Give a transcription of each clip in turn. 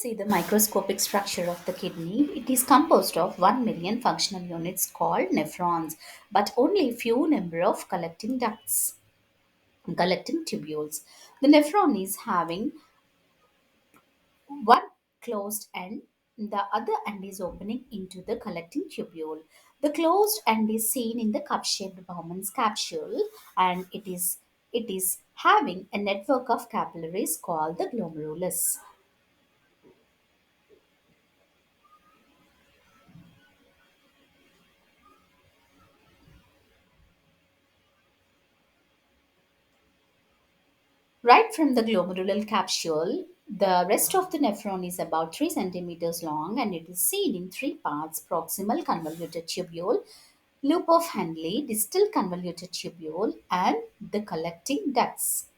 See the microscopic structure of the kidney. It is composed of 1 million functional units called nephrons, but only few number of collecting tubules. The nephron is having one closed end, the other end is opening into the collecting tubule. The closed end is seen in the cup-shaped Bowman's capsule, and it is having a network of capillaries called the glomerulus. Right from the glomerular capsule, the rest of the nephron is about 3 centimeters long and it is seen in three parts: proximal convoluted tubule, loop of Henle, distal convoluted tubule, and the collecting ducts.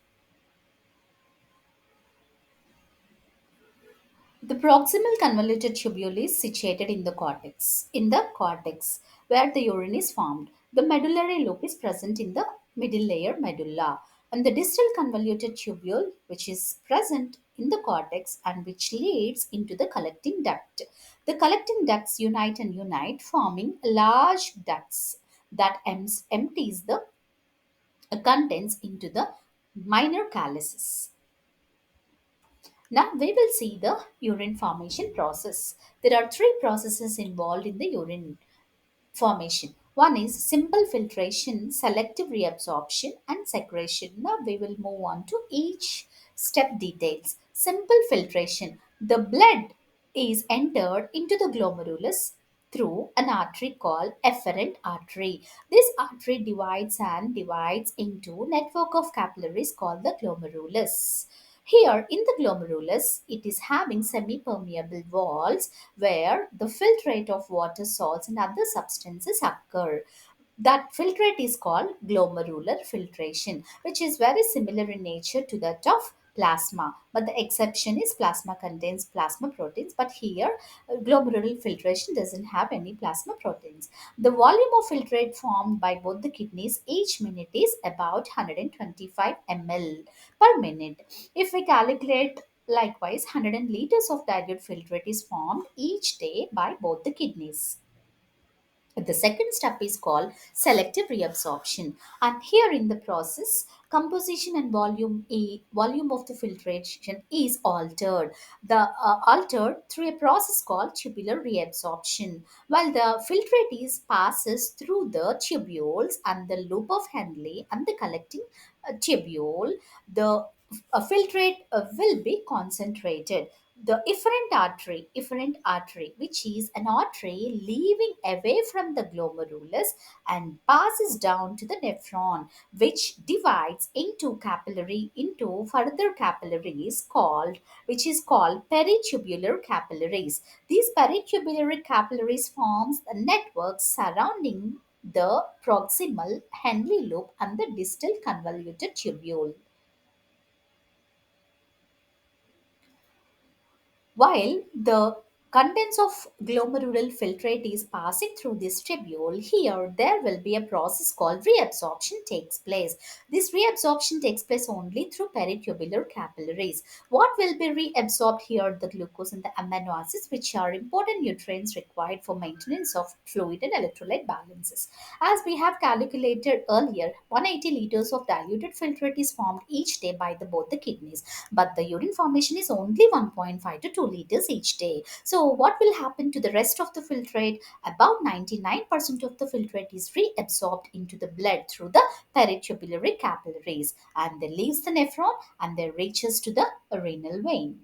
The proximal convoluted tubule is situated in the cortex. In the cortex, where the urine is formed, the medullary loop is present in the middle layer medulla, and the distal convoluted tubule, which is present in the cortex and which leads into the collecting duct. The collecting ducts unite, forming large ducts that empties the contents into the minor calyces. Now we will see the urine formation process. There are three processes involved in the urine formation. One is simple filtration, selective reabsorption, and secretion. Now we will move on to each step details. Simple filtration. The blood is entered into the glomerulus through an artery called efferent artery. This artery divides into network of capillaries called the glomerulus. Here in the glomerulus, it is having semi-permeable walls where the filtrate of water, salts, and other substances occur. That filtrate is called glomerular filtration, which is very similar in nature to that of plasma. But the exception is plasma contains plasma proteins, but here glomerular filtration doesn't have any plasma proteins. The volume of filtrate formed by both the kidneys each minute is about 125 ml per minute. If we calculate likewise, 100 liters of dilute filtrate is formed each day by both the kidneys. The second step is called selective reabsorption, and here in the process, composition and volume of the filtration is altered. The altered through a process called tubular reabsorption. While the filtrate is passes through the tubules and the loop of Henle and the collecting tubule, the filtrate will be concentrated. The efferent artery, which is an artery leaving away from the glomerulus and passes down to the nephron, which divides into further capillaries which is called peritubular capillaries. These peritubular capillaries forms the networks surrounding the proximal Henle loop and the distal convoluted tubule. While the contents of glomerular filtrate is passing through this tubule, here there will be a process called reabsorption takes place. This reabsorption takes place only through peritubular capillaries. What will be reabsorbed here? The glucose and the amino acids, which are important nutrients required for maintenance of fluid and electrolyte balances. As we have calculated earlier, 180 liters of diluted filtrate is formed each day by both the kidneys, but the urine formation is only 1.5 to 2 liters each day. So what will happen to the rest of the filtrate? About 99% of the filtrate is reabsorbed into the blood through the peritubulary capillaries, and then leaves the nephron and then reaches to the renal vein.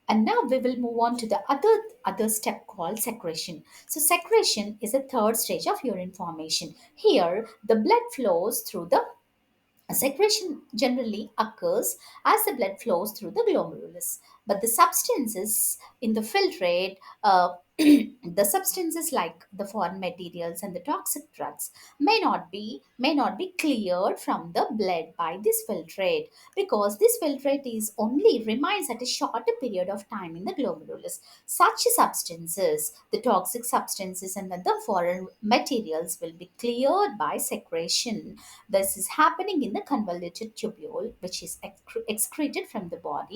And now we will move on to the other step called secretion. So secretion is a third stage of urine formation. Here the blood flows through the secretion generally occurs as the blood flows through the glomerulus, but the substances in the filtrate, the substances like the foreign materials and the toxic drugs may not be cleared from the blood by this filtrate, because this filtrate is only remains at a shorter period of time in the glomerulus. Such substances, the toxic substances and the foreign materials, will be cleared by secretion. This is happening in the convoluted tubule, which is excreted from the body.